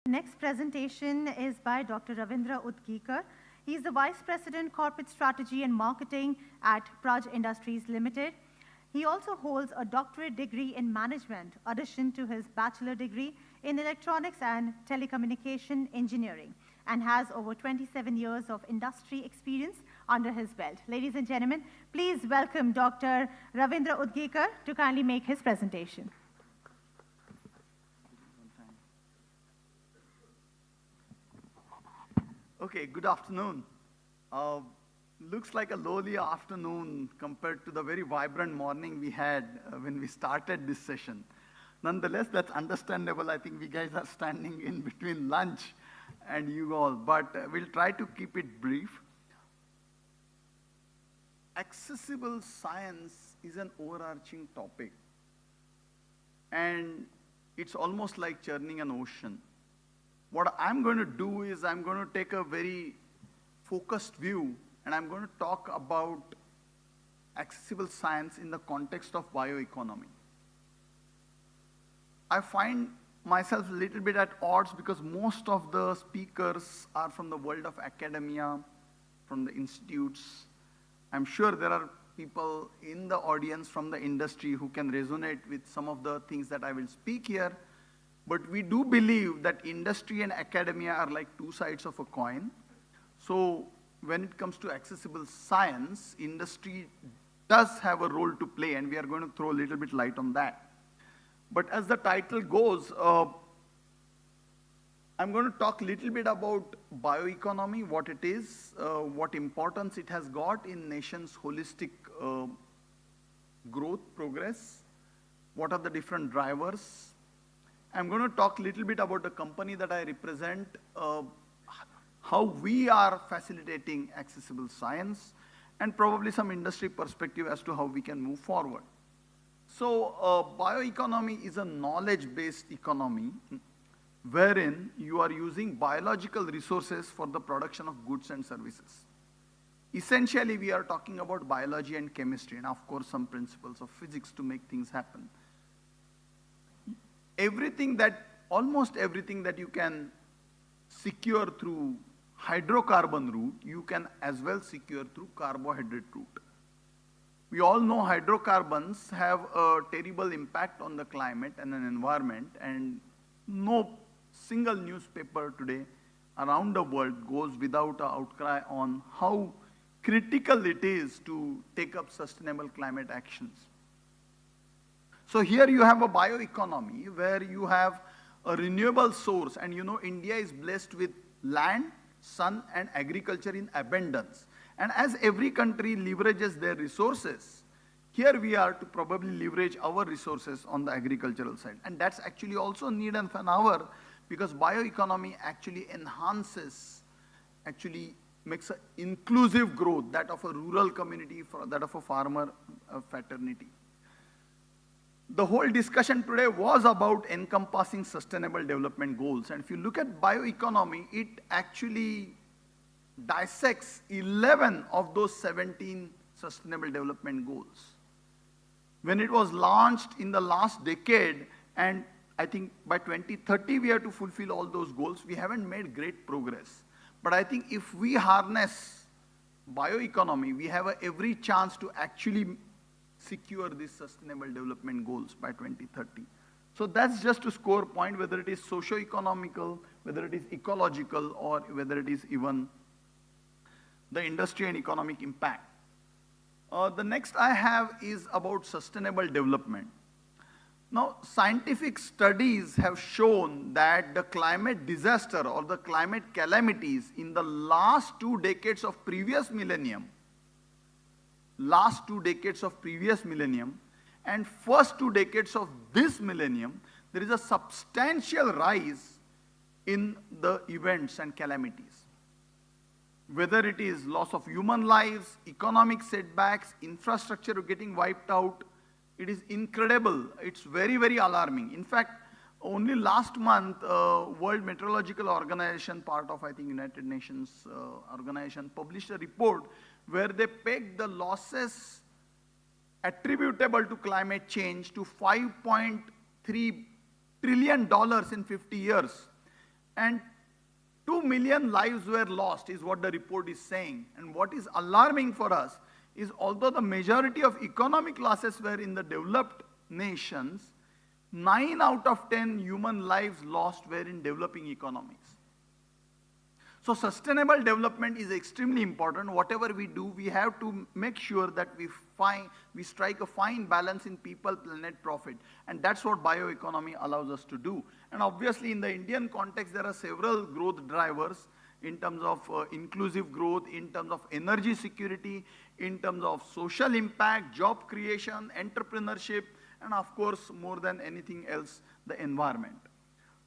Next presentation is by Dr. Ravindra Utgikar. He is the Vice President, Corporate Strategy and Marketing at Praj Industries Limited. He also holds a doctorate degree in management, addition to his bachelor degree in electronics and telecommunication engineering, and has over 27 years of industry experience under his belt. Ladies and gentlemen, please welcome Dr. Ravindra Utgikar to kindly make his presentation. Okay, good afternoon. Looks like a lowly afternoon compared to the very vibrant morning we had when we started this session. Nonetheless, that's understandable. I think we guys are standing in between lunch and you all, but we'll try to keep it brief. Accessible science is an overarching topic, and it's almost like churning an ocean. What I'm going to do is I'm going to take a very focused view, and I'm going to talk about accessible science in the context of bioeconomy. I find myself a little bit at odds because most of the speakers are from the world of academia, from the institutes. I'm sure there are people in the audience from the industry who can resonate with some of the things that I will speak here. But we do believe that industry and academia are like two sides of a coin. So when it comes to accessible science, industry does have a role to play, and we are going to throw a little bit light on that. But as the title goes, I'm going to talk a little bit about bioeconomy, what it is, what importance it has got in nation's holistic growth, progress, what are the different drivers. I'm going to talk a little bit about the company that I represent, how we are facilitating accessible science, and probably some industry perspective as to how we can move forward. So bioeconomy is a knowledge-based economy wherein you are using biological resources for the production of goods and services. Essentially, we are talking about biology and chemistry, and of course some principles of physics to make things happen. Almost everything that you can secure through hydrocarbon route, you can as well secure through carbohydrate route. We all know hydrocarbons have a terrible impact on the climate and an environment, and no single newspaper today around the world goes without an outcry on how critical it is to take up sustainable climate actions. So here you have a bioeconomy where you have a renewable source, and you know India is blessed with land, sun, and agriculture in abundance. And as every country leverages their resources, here we are to probably leverage our resources on the agricultural side. And that's actually also need of an hour, because bioeconomy actually enhances, actually makes an inclusive growth, that of a rural community, that of a farmer fraternity. The whole discussion today was about encompassing sustainable development goals. And if you look at bioeconomy, it actually dissects 11 of those 17 sustainable development goals. When it was launched in the last decade, and I think by 2030 we have to fulfill all those goals, we haven't made great progress. But I think if we harness bioeconomy, we have every chance to actually secure these sustainable development goals by 2030. So that's just to score point, whether it is socio-economical, whether it is ecological, or whether it is even the industry and economic impact. The next I have is about sustainable development. Now, scientific studies have shown that the climate disaster or the climate calamities in the last 2 decades of previous millennium, and first 2 decades of this millennium, there is a substantial rise in the events and calamities. Whether it is loss of human lives, economic setbacks, infrastructure getting wiped out, it is incredible. It's very, very alarming. In fact, only last month, World Meteorological Organization, part of, I think, United Nations organization, published a report where they pegged the losses attributable to climate change to $5.3 trillion in 50 years. And 2 million lives were lost is what the report is saying. And what is alarming for us is although the majority of economic losses were in the developed nations, 9 out of 10 human lives lost were in developing economies. So sustainable development is extremely important. Whatever we do, we have to make sure that we strike a fine balance in people, planet, profit. And that's what bioeconomy allows us to do. And obviously in the Indian context, there are several growth drivers in terms of inclusive growth, in terms of energy security, in terms of social impact, job creation, entrepreneurship, and of course, more than anything else, the environment.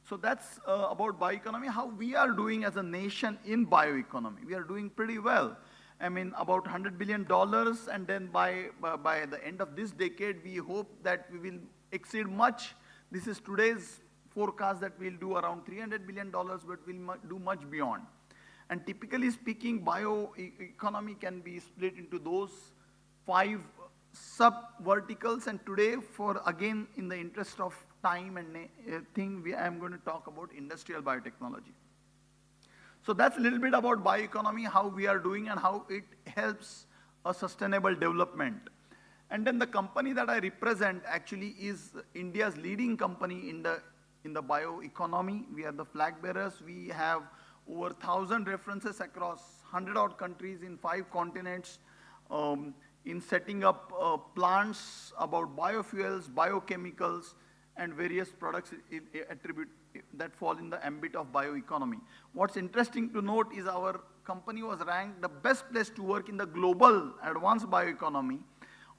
So that's about bioeconomy, how we are doing as a nation in bioeconomy. We are doing pretty well. I mean, about $100 billion, and then by the end of this decade, we hope that we will exceed much. This is today's forecast that we'll do around $300 billion, but we'll do much beyond. And typically speaking, bioeconomy can be split into those 5 sub-verticals, and today, again, in the interest of time and I'm going to talk about industrial biotechnology. So that's a little bit about bioeconomy, how we are doing and how it helps a sustainable development. And then the company that I represent actually is India's leading company in the bioeconomy. We are the flag bearers. We have over 1,000 references across 100-odd countries in 5 continents, in setting up plants about biofuels, biochemicals, and various products that fall in the ambit of bioeconomy. What's interesting to note is our company was ranked the best place to work in the global advanced bioeconomy,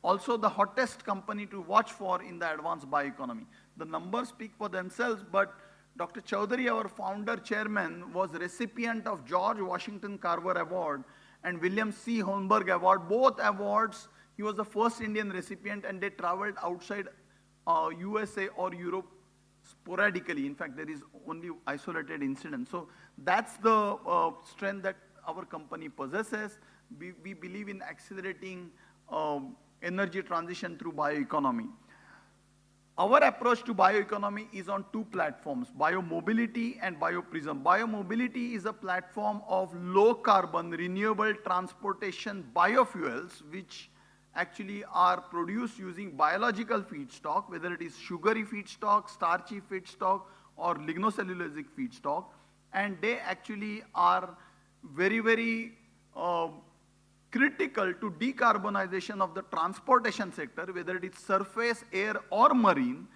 also the hottest company to watch for in the advanced bioeconomy. The numbers speak for themselves, but Dr. Chaudhary, our founder chairman, was recipient of George Washington Carver Award and William C. Holmberg Award. Both awards, he was the first Indian recipient, and they traveled outside USA or Europe sporadically. In fact, there is only isolated incidents. So that's the strength that our company possesses. We believe in accelerating energy transition through bioeconomy. Our approach to bioeconomy is on 2 platforms, biomobility and bioprism. Biomobility is a platform of low carbon, renewable transportation biofuels, which actually are produced using biological feedstock, whether it is sugary feedstock, starchy feedstock, or lignocellulosic feedstock. And they actually are very, very critical to decarbonization of the transportation sector, whether it is surface, air, or marine.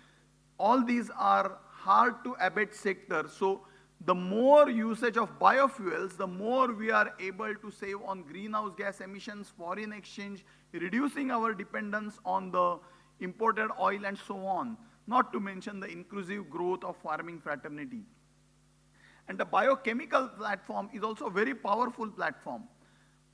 All these are hard to abate sectors. So the more usage of biofuels, the more we are able to save on greenhouse gas emissions, foreign exchange, reducing our dependence on the imported oil and so on, not to mention the inclusive growth of farming fraternity. And the biochemical platform is also a very powerful platform.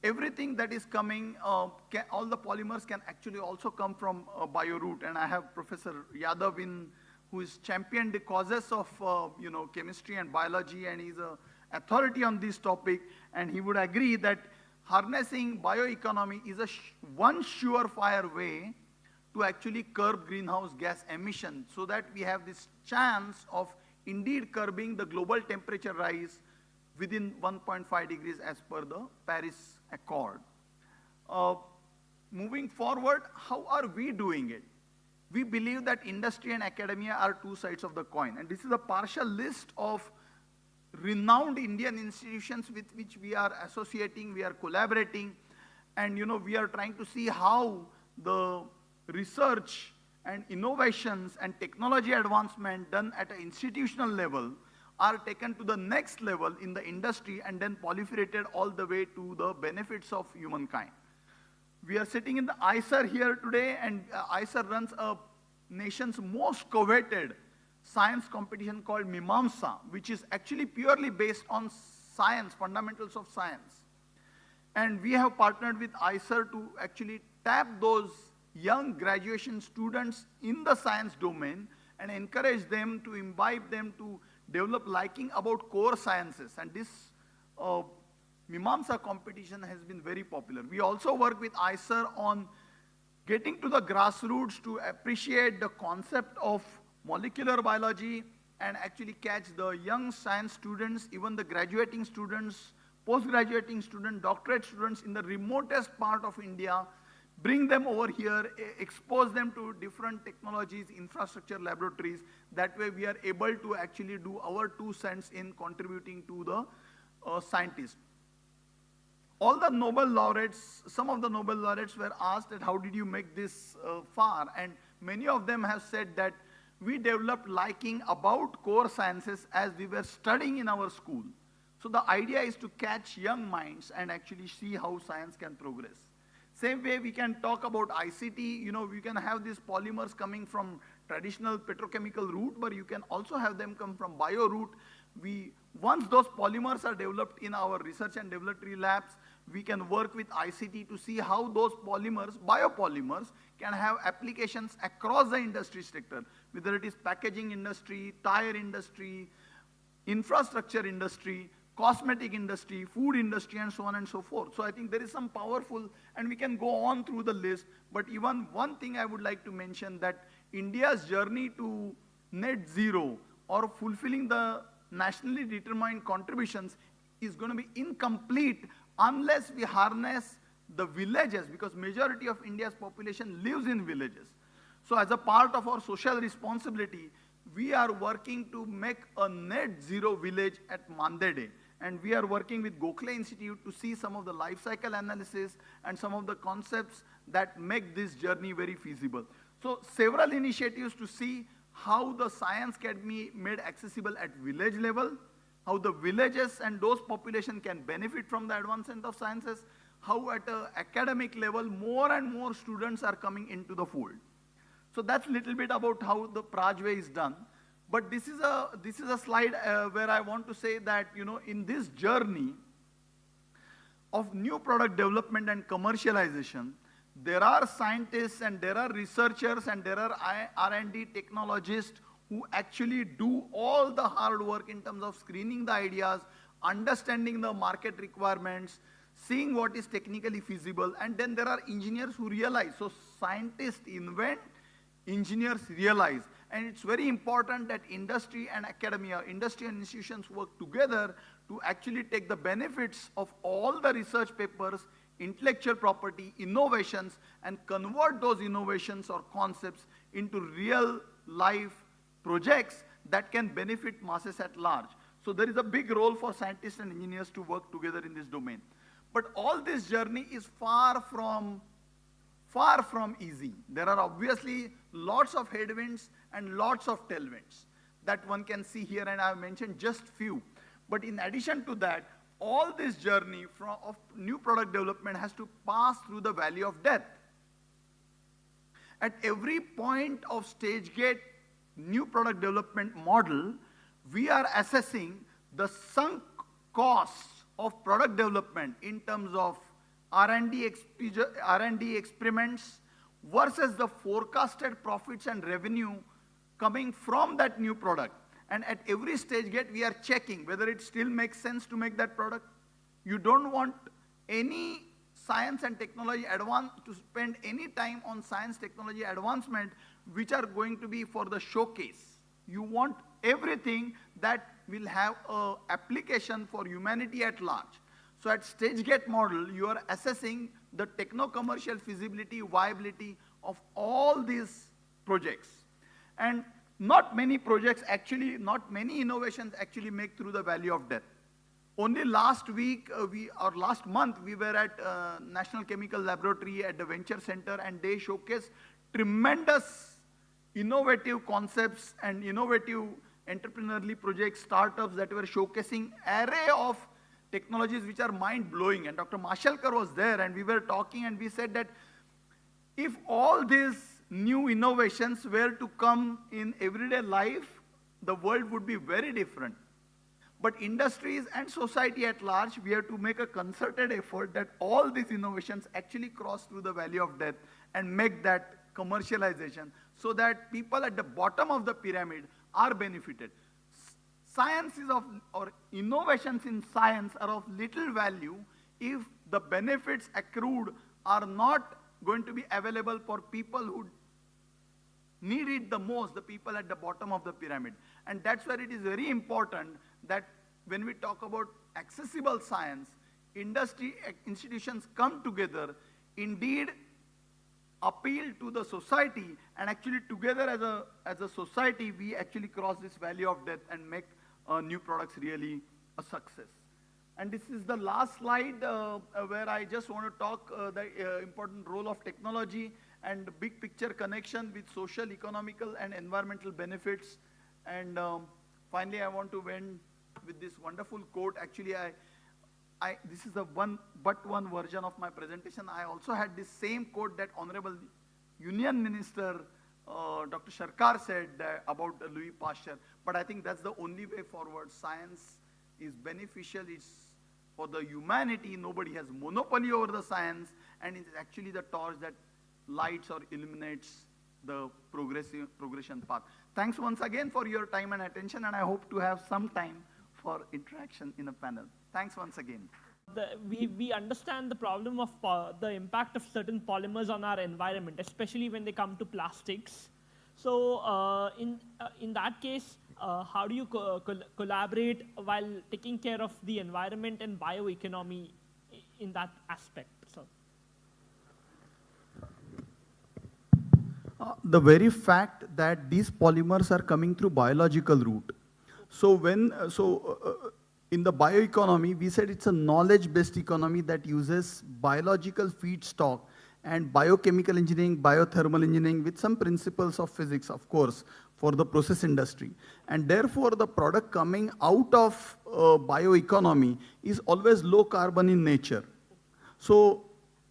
Everything that is coming, all the polymers can actually also come from bioroot. And I have Professor Yadav who has championed the causes of chemistry and biology, and he's an authority on this topic, and he would agree that harnessing bioeconomy is one surefire way to actually curb greenhouse gas emissions, so that we have this chance of indeed curbing the global temperature rise within 1.5 degrees as per the Paris Accord. Moving forward, how are we doing it? We believe that industry and academia are 2 sides of the coin, and this is a partial list of renowned Indian institutions with which we are associating, we are collaborating, and we are trying to see how the research and innovations and technology advancement done at an institutional level are taken to the next level in the industry and then proliferated all the way to the benefits of humankind. We are sitting in the IISER here today, and IISER runs a nation's most coveted science competition called Mimamsa, which is actually purely based on science, fundamentals of science. And we have partnered with IISER to actually tap those young graduation students in the science domain and encourage them to imbibe them to develop liking about core sciences. And this Mimamsa competition has been very popular. We also work with IISER on getting to the grassroots to appreciate the concept of molecular biology, and actually catch the young science students, even the graduating students, post-graduating students, doctorate students in the remotest part of India, bring them over here, expose them to different technologies, infrastructure, laboratories. That way we are able to actually do our 2 cents in contributing to the scientists. All the Nobel laureates, some of the Nobel laureates were asked that how did you make this far? And many of them have said that we developed liking about core sciences as we were studying in our school. So the idea is to catch young minds and actually see how science can progress. Same way we can talk about ICT, you know, we can have these polymers coming from traditional petrochemical route, but you can also have them come from bio route. Once those polymers are developed in our research and laboratory labs, we can work with ICT to see how those polymers, biopolymers, can have applications across the industry sector, whether it is packaging industry, tire industry, infrastructure industry, cosmetic industry, food industry, and so on and so forth. So I think there is some powerful, and we can go on through the list, but even one thing I would like to mention, that India's journey to net zero or fulfilling the nationally determined contributions is going to be incomplete unless we harness the villages, because majority of India's population lives in villages. So as a part of our social responsibility, we are working to make a net zero village at Mandede. And we are working with Gokhale Institute to see some of the life cycle analysis and some of the concepts that make this journey very feasible. So several initiatives to see how the science can be made accessible at village level, how the villages and those population can benefit from the advancement of sciences, how at an academic level more and more students are coming into the fold. So that's a little bit about how the Prajway is done. But this is a slide where I want to say that, you know, in this journey of new product development and commercialization, there are scientists and there are researchers and there are R&D technologists who actually do all the hard work in terms of screening the ideas, understanding the market requirements, seeing what is technically feasible, and then there are engineers who realize. So scientists invent, engineers realize. And it's very important that industry and academia, industry and institutions work together to actually take the benefits of all the research papers, intellectual property, innovations, and convert those innovations or concepts into real life projects that can benefit masses at large. So there is a big role for scientists and engineers to work together in this domain. But all this journey is far from easy. There are obviously lots of headwinds and lots of tailwinds that one can see here, and I've mentioned just few. But in addition to that, all this journey of new product development has to pass through the valley of death. At every point of stage gate new product development model, we are assessing the sunk costs of product development in terms of R&D experiments versus the forecasted profits and revenue coming from that new product. And at every stage gate, we are checking whether it still makes sense to make that product. You don't want any science and technology to spend any time on science technology advancement which are going to be for the showcase. You want everything that will have an application for humanity at large. So at stage gate model, you are assessing the techno-commercial feasibility, viability of all these projects. And not many projects actually, not many innovations actually make through the valley of death. Only last week, or last month, we were at National Chemical Laboratory at the Venture Center, and they showcased tremendous innovative concepts and innovative entrepreneurially projects, startups that were showcasing array of technologies which are mind-blowing. And Dr. Mashalkar was there, and we were talking, and we said that if all these new innovations were to come in everyday life, the world would be very different. But industries and society at large, we have to make a concerted effort that all these innovations actually cross through the valley of death and make that commercialization so that people at the bottom of the pyramid are benefited. Or innovations in science are of little value if the benefits accrued are not going to be available for people who need it the most, the people at the bottom of the pyramid. And that's where it is very important that when we talk about accessible science, industry institutions come together, indeed appeal to the society, and actually together as a society, we actually cross this valley of death and make new products really a success. And this is the last slide where I just want to talk the important role of technology and big picture connection with social, economical, and environmental benefits. And finally, I want to end with this wonderful quote. Actually, this is the one version of my presentation. I also had this same quote that Honorable Union Minister Dr. Sharkar said about Louis Pasteur. But I think that's the only way forward. Science is beneficial. It's for the humanity. Nobody has monopoly over the science, and it's actually the torch that lights or illuminates the progression path. Thanks once again for your time and attention, and I hope to have some time for interaction in a panel. Thanks once again. We understand the problem of the impact of certain polymers on our environment, especially when they come to plastics. So in that case, how do you collaborate while taking care of the environment and bioeconomy in that aspect? So. The very fact that these polymers are coming through biological route. So in the bioeconomy, we said it's a knowledge-based economy that uses biological feedstock and biochemical engineering, biothermal engineering with some principles of physics, of course, for the process industry. And therefore, the product coming out of bioeconomy is always low carbon in nature. So,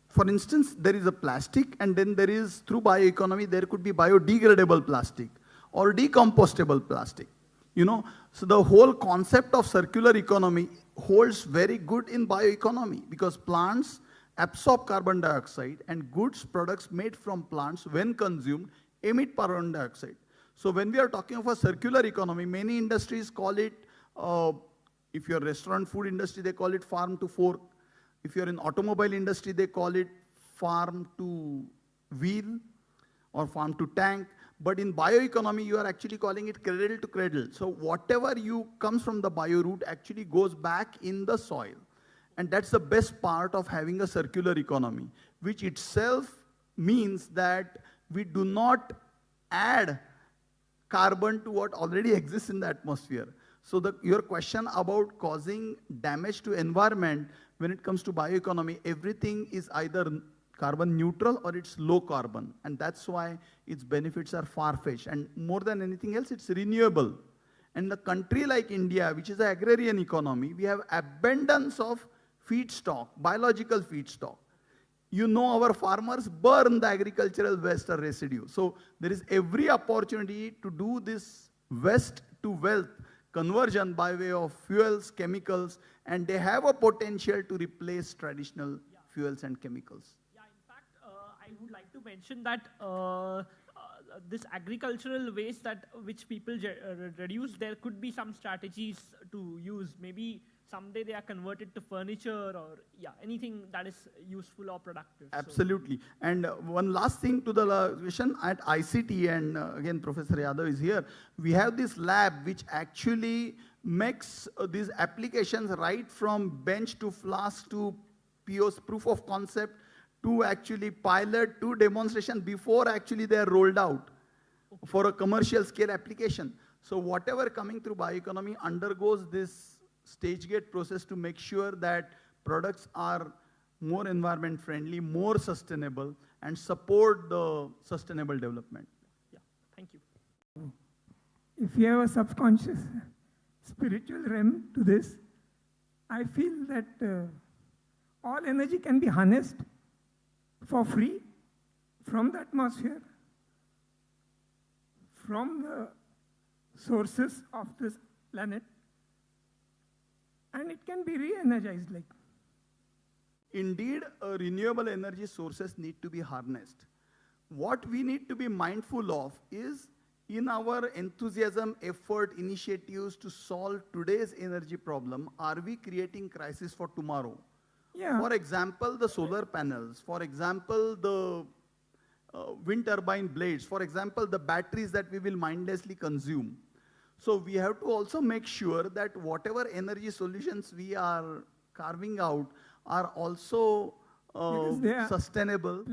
for instance, there is a plastic, and then there is, through bioeconomy, there could be biodegradable plastic or decomposable plastic. You know, so the whole concept of circular economy holds very good in bioeconomy because plants absorb carbon dioxide and goods, products made from plants, when consumed, emit carbon dioxide. So when we are talking of a circular economy, many industries call it, if you're restaurant food industry, they call it farm to fork. If you're in automobile industry, they call it farm to wheel or farm to tank. But in bioeconomy, you are actually calling it cradle to cradle. So whatever comes from the bio route actually goes back in the soil. And that's the best part of having a circular economy, which itself means that we do not add carbon to what already exists in the atmosphere. So your question about causing damage to environment, when it comes to bioeconomy, everything is either carbon neutral or it's low carbon. And that's why its benefits are far-fetched. And more than anything else, it's renewable. And a country like India, which is an agrarian economy, we have abundance of feedstock, biological feedstock. You know, our farmers burn the agricultural waste or residue. So there is every opportunity to do this waste to wealth conversion by way of fuels, chemicals, and they have a potential to replace traditional fuels and chemicals. Yeah, in fact, I would like to mention that this agricultural waste which people reduce, there could be some strategies to use. Maybe someday they are converted to furniture or anything that is useful or productive. Absolutely. So. And one last thing to the question at ICT, and again Professor Yadav is here, we have this lab which actually makes these applications right from bench to flask to POs, proof of concept, to actually pilot to demonstration before actually they are rolled out for a commercial scale application. So whatever coming through bioeconomy undergoes this stage gate process to make sure that products are more environment friendly, more sustainable, and support the sustainable development. Yeah, thank you. If you have a subconscious spiritual realm to this, I feel that all energy can be harnessed for free from the atmosphere, from the sources of this planet, and it can be re-energized. Indeed, renewable energy sources need to be harnessed. What we need to be mindful of is, in our enthusiasm, effort, initiatives to solve today's energy problem, are we creating crisis for tomorrow? Yeah. For example, the solar panels. For example, the wind turbine blades, for example, the batteries that we will mindlessly consume. So we have to also make sure that whatever energy solutions we are carving out are also Because they are sustainable.